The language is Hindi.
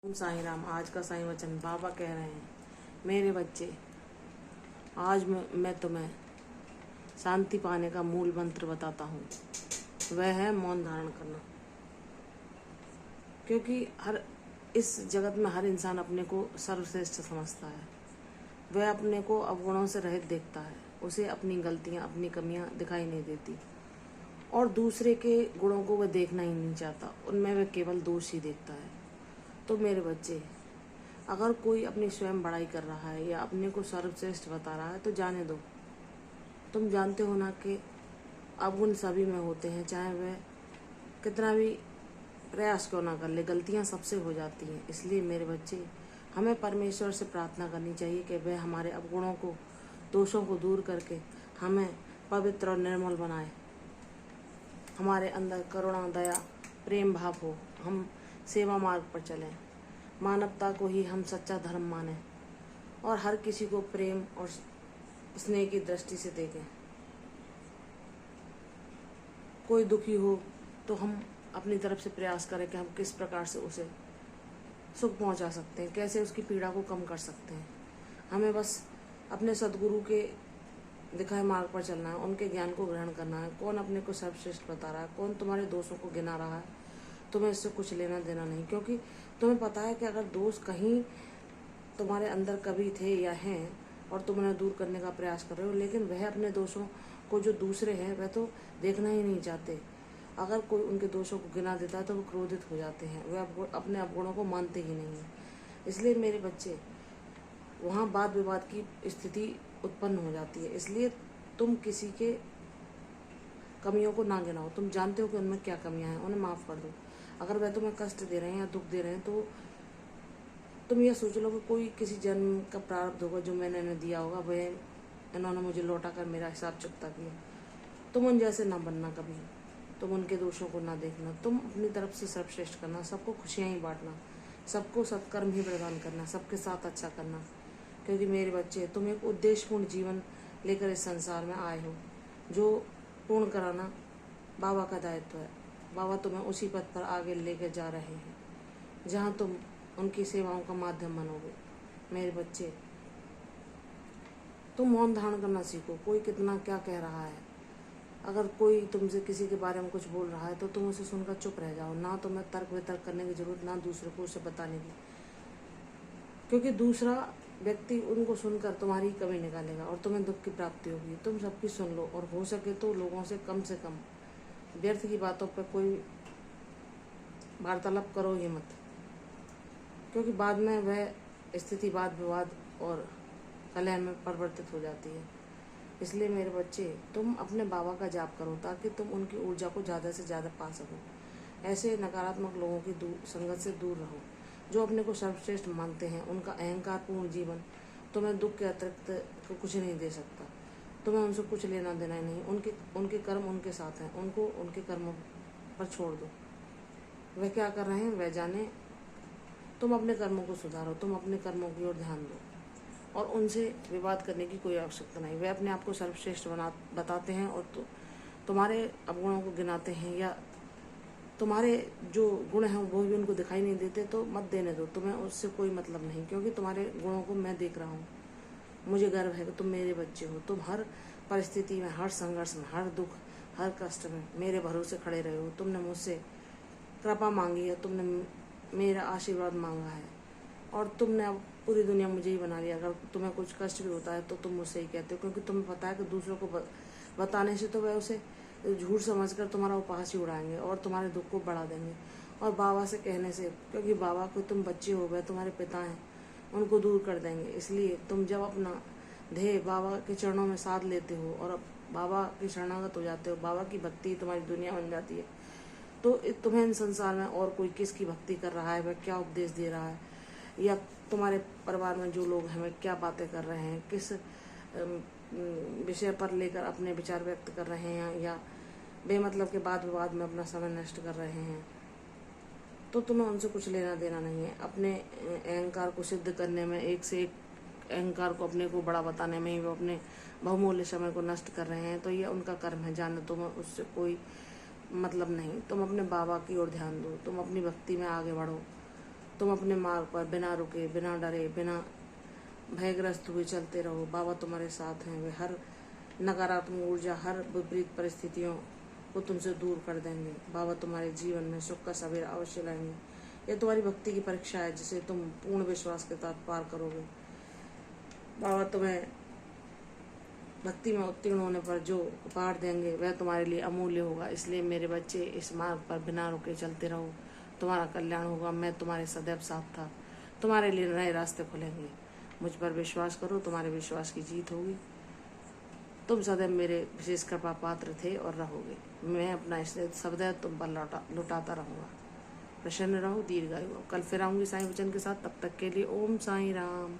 ओम साईं राम। आज का साईं वचन बाबा कह रहे हैं, मेरे बच्चे, आज मैं तुम्हें शांति पाने का मूल मंत्र बताता हूँ। वह है मौन धारण करना। क्योंकि इस जगत में हर इंसान अपने को सर्वश्रेष्ठ समझता है। वह अपने को अवगुणों से रहित देखता है। उसे अपनी गलतियाँ, अपनी कमियाँ दिखाई नहीं देती और दूसरे के गुणों को वह देखना ही नहीं चाहता। उनमें वह केवल दोष ही देखता है। तो मेरे बच्चे, अगर कोई अपनी स्वयं बड़ाई कर रहा है या अपने को सर्वश्रेष्ठ बता रहा है तो जाने दो। तुम जानते हो ना कि अवगुण सभी में होते हैं, चाहे वह कितना भी प्रयास क्यों ना कर ले, गलतियां सबसे हो जाती हैं। इसलिए मेरे बच्चे, हमें परमेश्वर से प्रार्थना करनी चाहिए कि वह हमारे अवगुणों को, दोषों को दूर करके हमें पवित्र और निर्मल बनाए। हमारे अंदर करुणा, दया, प्रेम भाव हो। हम सेवा मार्ग पर चलें। मानवता को ही हम सच्चा धर्म मानें और हर किसी को प्रेम और स्नेह की दृष्टि से देखें। कोई दुखी हो तो हम अपनी तरफ से प्रयास करें कि हम किस प्रकार से उसे सुख पहुंचा सकते हैं, कैसे उसकी पीड़ा को कम कर सकते हैं। हमें बस अपने सद्गुरु के दिखाए मार्ग पर चलना है, उनके ज्ञान को ग्रहण करना है। कौन अपने को सर्वश्रेष्ठ बता रहा है, कौन तुम्हारे दोषों को गिना रहा है, तुम्हें इससे कुछ लेना देना नहीं। क्योंकि तुम्हें पता है कि अगर दोष कहीं तुम्हारे अंदर कभी थे या हैं और तुम उन्हें दूर करने का प्रयास कर रहे हो, लेकिन वह अपने दोषों को, जो दूसरे हैं, वह तो देखना ही नहीं चाहते। अगर कोई उनके दोषों को गिना देता है तो वो क्रोधित हो जाते हैं, वे अपने अवगुणों को मानते ही नहीं हैं। इसलिए मेरे बच्चे, वहाँ वाद विवाद की स्थिति उत्पन्न हो जाती है। इसलिए तुम किसी के कमियों को ना गिनाओ। तुम जानते हो कि उनमें क्या कमियां हैं, उन्हें माफ़ कर दो। अगर वह तुम्हें कष्ट दे रहे हैं या दुख दे रहे हैं तो तुम यह सोच लो कि कोई किसी जन्म का प्रारब्ध होगा जो मैंने इन्हें दिया होगा, वह इन्होंने मुझे लौटा कर मेरा हिसाब चुकता किया। तुम उन जैसे ना बनना कभी। तुम उनके दोषों को ना देखना। तुम अपनी तरफ से सर्वश्रेष्ठ करना, सबको खुशियाँ ही बांटना, सबको सत्कर्म ही प्रदान करना, सबके साथ अच्छा करना। क्योंकि मेरे बच्चे, तुम एक उद्देश्यपूर्ण जीवन लेकर इस संसार में आए हो, जो पूर्ण कराना बाबा का दायित्व है। बाबा तुम्हें उसी पथ पर आगे लेकर जा रहे हैं जहाँ तुम उनकी सेवाओं का माध्यम बनोगे। मेरे बच्चे, तुम मौन धारण करना सीखो। कोई कितना क्या कह रहा है, अगर कोई तुमसे किसी के बारे में कुछ बोल रहा है तो तुम उसे सुनकर चुप रह जाओ। ना तुम्हें तर्क वितर्क करने की जरूरत, ना दूसरे को उसे बताने की। क्योंकि दूसरा व्यक्ति उनको सुनकर तुम्हारी कमी निकालेगा और तुम्हें दुख की प्राप्ति होगी। तुम सबकी सुन लो और हो सके तो लोगों से कम व्यर्थ की बातों पर कोई वार्तालाप करो ही मत। क्योंकि बाद में वह स्थिति वाद विवाद और कलह में परिवर्तित हो जाती है। इसलिए मेरे बच्चे, तुम अपने बाबा का जाप करो ताकि तुम उनकी ऊर्जा को ज़्यादा से ज़्यादा पा सको। ऐसे नकारात्मक लोगों की संगत से दूर रहो, जो अपने को सर्वश्रेष्ठ मानते हैं। उनका अहंकारपूर्ण जीवन तुम्हें दुख के अतिरिक्त कुछ नहीं दे सकता। तुम्हें उनसे कुछ लेना देना ही नहीं। उनके कर्म उनके साथ हैं, उनको उनके कर्मों पर छोड़ दो। वह क्या कर रहे हैं वह जाने। तुम अपने कर्मों को सुधारो, तुम अपने कर्मों की ओर ध्यान दो और उनसे विवाद करने की कोई आवश्यकता नहीं। वे अपने आप को सर्वश्रेष्ठ बताते हैं और तुम्हारे अवगुणों को गिनाते हैं या तुम्हारे जो गुण हैं वो भी उनको दिखाई नहीं देते, तो मत देने दो। तुम्हें उससे कोई मतलब नहीं, क्योंकि तुम्हारे गुणों को मैं देख रहा हूँ। मुझे गर्व है कि तुम मेरे बच्चे हो। तुम हर परिस्थिति में, हर संघर्ष में, हर दुख, हर कष्ट में मेरे भरोसे खड़े रहे हो। तुमने मुझसे कृपा मांगी है, तुमने मेरा आशीर्वाद मांगा है और तुमने अब पूरी दुनिया मुझे ही बना लिया। अगर तुम्हें कुछ कष्ट भी होता है तो तुम मुझसे ही कहते हो, क्योंकि तुम्हें पता है कि दूसरों को बताने से तो वह उसे झूठ समझकर तुम्हारा उपहास ही उड़ाएंगे और तुम्हारे दुख को बढ़ा देंगे। और बाबा से कहने से, क्योंकि बाबा को तुम बच्चे हो, वह तुम्हारे पिता हैं, उनको दूर कर देंगे। इसलिए तुम जब अपना ध्येय बाबा के चरणों में साध लेते हो और बाबा के शरणागत हो जाते हो, बाबा की भक्ति तुम्हारी दुनिया बन जाती है, तो तुम्हें इन संसार में और कोई किसकी भक्ति कर रहा है, वह क्या उपदेश दे रहा है, या तुम्हारे परिवार में जो लोग हैं क्या बातें कर रहे हैं, किस विषय पर लेकर अपने विचार व्यक्त कर रहे हैं या बेमतलब के वाद विवाद में अपना समय नष्ट कर रहे हैं, तो तुम्हें उनसे कुछ लेना देना नहीं है। अपने अहंकार को सिद्ध करने में, एक से एक अहंकार को अपने को बड़ा बताने में ही वो अपने बहुमूल्य समय को नष्ट कर रहे हैं, तो ये उनका कर्म है। जाने तुम्हें उससे कोई मतलब नहीं। तुम अपने बाबा की ओर ध्यान दो, तुम अपनी भक्ति में आगे बढ़ो। तुम अपने मार्ग पर बिना रुके, बिना डरे, बिना भयग्रस्त हुए चलते रहो। बाबा तुम्हारे साथ हैं। वे हर नकारात्मक ऊर्जा, हर विपरीत परिस्थितियों को तुमसे दूर कर देंगे। बाबा तुम्हारे जीवन में सुख का सवेरा अवश्य लाएंगे। यह तुम्हारी भक्ति की परीक्षा है जिसे तुम पूर्ण विश्वास के साथ पार करोगे। बाबा तुम्हें भक्ति में उत्तीर्ण होने पर जो उपहार देंगे वह तुम्हारे लिए अमूल्य होगा। इसलिए मेरे बच्चे, इस मार्ग पर बिना रुके चलते रहो, तुम्हारा कल्याण होगा। मैं तुम्हारे सदैव साथ था। तुम्हारे लिए नए रास्ते खुलेंगे। मुझ पर विश्वास करो, तुम्हारे विश्वास की जीत होगी। तुम सदैव मेरे विशेष कृपा पात्र थे और रहोगे। मैं अपना स्नेह सदैव तुम पर लौटाता रहूंगा। प्रसन्न रहो, दीर्घायु। कल फिर आऊंगी साईं वचन के साथ। तब तक के लिए ओम साईं राम।